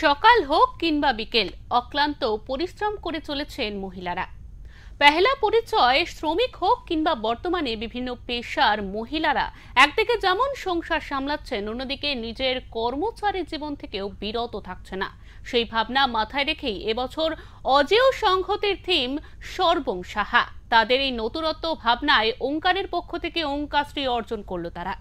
সকাল হোক কিংবা বিকেল অক্লান্ত পরিশ্রম করে চলেছেন মহিলারা। পহেলা পরিচয় শ্রমিক হোক কিংবা বর্তমানে বিভিন্ন পেশার মহিলারা একদিকে যেমন সংসার সামলাচ্ছেন, অন্যদিকে নিজের কর্মচারী জীবন থেকেও বিরত থাকছে না। সেই ভাবনা মাথায় রেখেই এবছর অজেয় সংহতির থিম সর্বং সাহা। তাদের এই নতুনত্ব ভাবনায় ওঙ্কারের পক্ষ থেকে ওঙ্কারশ্রী অর্জন করল তারা।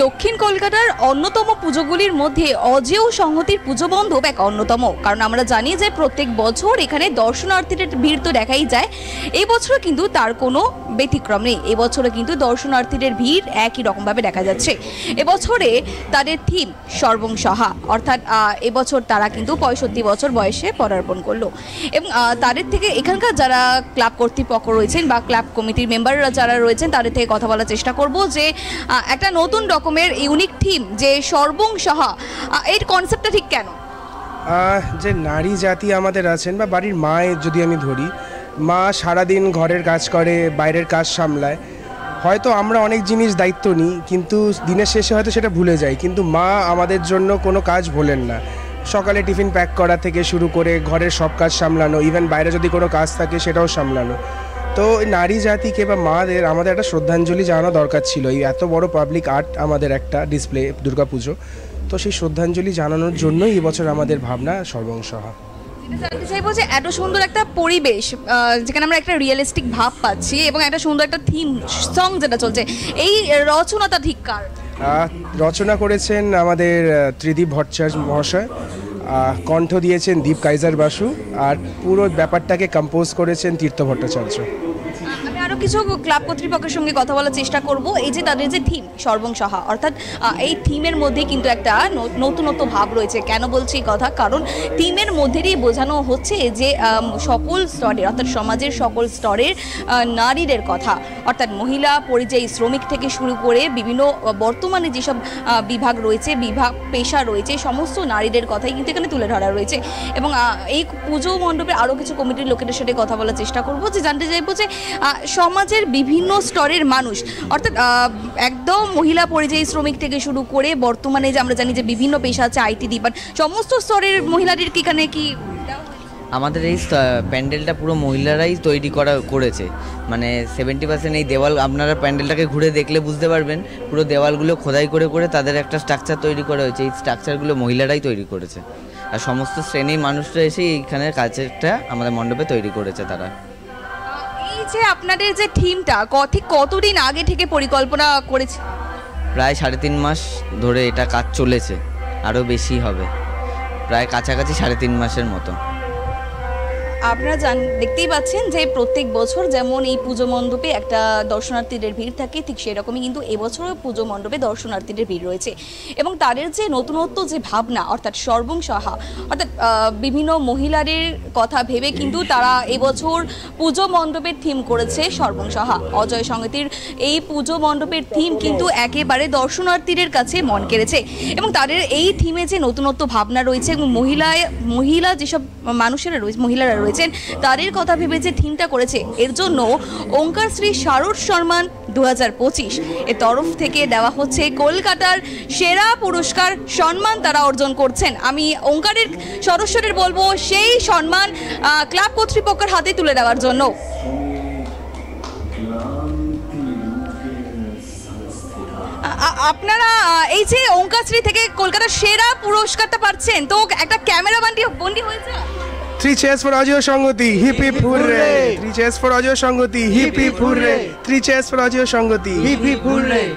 দক্ষিণ কলকাতার অন্যতম পুজোগুলির মধ্যে অজেয় সংহতির পুজো মণ্ডপ এক অন্যতম। কারণ আমরা জানি যে প্রত্যেক বছর এখানে দর্শনার্থীদের ভিড় তো দেখাই যায়, এই বছর কিন্তু তার কোনো ব্যতিক্রম নেই। এবছরও কিন্তু দর্শনার্থীদের ভিড় একই রকমভাবে দেখা যাচ্ছে। এবছরে তাদের থিম সর্বং সাহা, অর্থাৎ এবছর তারা কিন্তু 65 বছর বয়সে পদার্পণ করলো। এবং তাদের থেকে এখানকার যারা ক্লাব কর্তৃপক্ষ রয়েছেন বা ক্লাব কমিটির মেম্বাররা যারা রয়েছেন তাদের থেকে কথা বলার চেষ্টা করব যে একটা নতুন রকমের ইউনিক থিম যে সর্বং সাহা, এর কনসেপ্টটা ঠিক কেন? যে নারী জাতি আমাদের আছেন বা বাড়ির মায়ের যদি আমি ধরি, মা সারাদিন ঘরের কাজ করে, বাইরের কাজ সামলায়। হয়তো আমরা অনেক জিনিস দায়িত্ব নিই, কিন্তু দিনের শেষে হয়তো সেটা ভুলে যাই, কিন্তু মা আমাদের জন্য কোনো কাজ ভোলেন না। সকালে টিফিন প্যাক করা থেকে শুরু করে ঘরের সব কাজ সামলানো, ইভেন বাইরে যদি কোনো কাজ থাকে সেটাও সামলানো। তো নারী জাতিকে বা মাদের আমাদের একটা শ্রদ্ধাঞ্জলি জানানো দরকার ছিল। এই এত বড় পাবলিক আর্ট আমাদের একটা ডিসপ্লে দুর্গাপুজো, তো সেই শ্রদ্ধাঞ্জলি জানানোর জন্যই এবছর আমাদের ভাবনা সর্বং সাহা। জানতে চাইবো যে এত সুন্দর একটা পরিবেশ যেখানে আমরা একটা রিয়েলিস্টিক ভাব পাচ্ছি এবং একটা সুন্দর একটা থিম সং যেটা চলছে, এই রচনাটা ঠিক কার? রচনা করেছেন আমাদের ত্রিদীপ ভট্টাচার্য মহাশয়, কণ্ঠ দিয়েছেন দীপ কাইজার বাসু, আর পুরো ব্যাপারটাকে কম্পোজ করেছেন তীর্থ ভট্টাচার্য। আমি আরও কিছু ক্লাব কর্তৃপক্ষের সঙ্গে কথা বলার চেষ্টা করব। এই যে তাদের যে থিম সর্বং সাহা, অর্থাৎ এই থিমের মধ্যে কিন্তু একটা নতুনত্ব ভাব রয়েছে। কেন বলছি কথা? কারণ থিমের মধ্যেই বোঝানো হচ্ছে যে সকল স্তরের, অর্থাৎ সমাজের সকল স্তরের নারীদের কথা, অর্থাৎ মহিলা পরিযায়ী শ্রমিক থেকে শুরু করে বিভিন্ন বর্তমানে যেসব বিভাগ রয়েছে, পেশা রয়েছে, সমস্ত নারীদের কথাই কিন্তু এখানে তুলে ধরা রয়েছে। এবং এই পুজো মণ্ডপে আরও কিছু কমিটির লোকেদের সাথে কথা বলার চেষ্টা করব, যে জানতে চাইবো যে সমাজের বিভিন্ন স্তরের মানুষ, অর্থাৎ একদম মহিলা পরিযায়ী শ্রমিক থেকে শুরু করে বর্তমানে যে আমরা জানি যে বিভিন্ন পেশা আছে, আইটি ডিপার্টমেন্ট, সমস্ত স্তরের মহিলাদের কি এখানে কি? আমাদের এই প্যান্ডেলটা পুরো মহিলারাই তৈরি করেছে, মানে 70% এই দেওয়াল, আপনারা প্যান্ডেলটাকে ঘুরে দেখলে বুঝতে পারবেন, পুরো দেওয়ালগুলো খোদাই করে করে তাদের একটা স্ট্রাকচার তৈরি করা হয়েছে। এই স্ট্রাকচারগুলো মহিলারাই তৈরি করেছে, আর সমস্ত শ্রেণীর মানুষরা এসে এইখানের কাজটা আমাদের মণ্ডপে তৈরি করেছে তারা। এই যে আপনাদের যে থিমটা ঠিক কতদিন আগে থেকে পরিকল্পনা করেছে? প্রায় 3.5 মাস ধরে এটা কাজ চলেছে, আরও বেশি হবে, প্রায় কাছাকাছি 3.5 মাসের মতো। আপনারা দেখতেই পাচ্ছেন যে প্রত্যেক বছর যেমন এই পুজো মণ্ডপে একটা দর্শনার্থীদের ভিড় থাকে, ঠিক সেরকমই কিন্তু এবছরও পুজো মণ্ডপে দর্শনার্থীদের ভিড় রয়েছে। এবং তাদের যে নতুনত্ব যে ভাবনা, অর্থাৎ সর্বং সাহা, অর্থাৎ বিভিন্ন মহিলাদের কথা ভেবে কিন্তু তারা এবছর পুজো মণ্ডপের থিম করেছে সর্বং সাহা। অজয় সংহতির এই পুজো মণ্ডপের থিম কিন্তু একেবারে দর্শনার্থীদের কাছে মন কেড়েছে। এবং তাদের এই থিমে যে নতুনত্ব ভাবনা রয়েছে এবং মহিলা যেসব মানুষেরা রয়েছে, মহিলারা রয়েছে তাদের কথা ভেবে যে থিমটা করেছে, এর জন্য ওঙ্কারশ্রী শারদ সম্মান 2025 এর তরফ থেকে দেওয়া হচ্ছে কলকাতার সেরা পুরস্কার সম্মান তারা অর্জন করছেন। আমি ওঙ্কারের সদস্যদের বলবো সেই সম্মান ক্লাব কর্তৃপক্ষের হাতে তুলে দেওয়ার জন্য। আপনারা এই যে ওঙ্কারশ্রী থেকে কলকাতার সেরা পুরস্কারটা পাচ্ছেন, তো একটা ক্যামেরা বন্দি হয়েছে। 3 cheers for Ajay Sangoti, hip hip hooray! 3 cheers for Ajay Sangoti, hip hip hooray! 3 cheers for Ajay Sangoti, hip hip hooray!